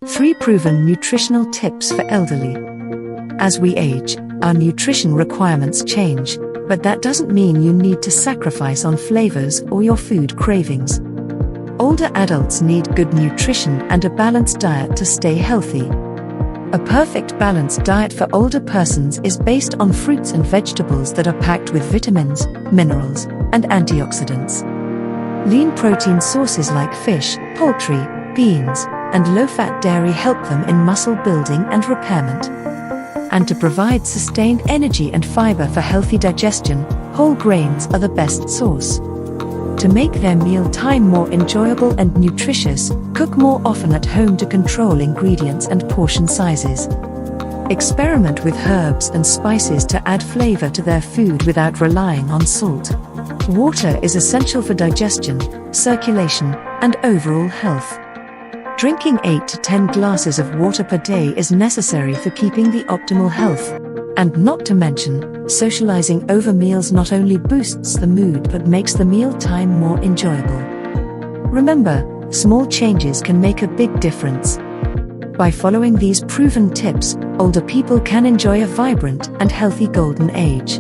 3 proven nutritional tips for elderly. As we age, our nutrition requirements change, but that doesn't mean you need to sacrifice on flavors or your food cravings. Older adults need good nutrition and a balanced diet to stay healthy. A perfect balanced diet for older persons is based on fruits and vegetables that are packed with vitamins, minerals, and antioxidants. Lean protein sources like fish, poultry, beans, and low-fat dairy help them in muscle building and repairment. And to provide sustained energy and fiber for healthy digestion, whole grains are the best source. To make their mealtime more enjoyable and nutritious, cook more often at home to control ingredients and portion sizes. Experiment with herbs and spices to add flavor to their food without relying on salt. Water is essential for digestion, circulation, and overall health. Drinking 8 to 10 glasses of water per day is necessary for keeping the optimal health. And not to mention, socializing over meals not only boosts the mood but makes the mealtime more enjoyable. Remember, small changes can make a big difference. By following these proven tips, older people can enjoy a vibrant and healthy golden age.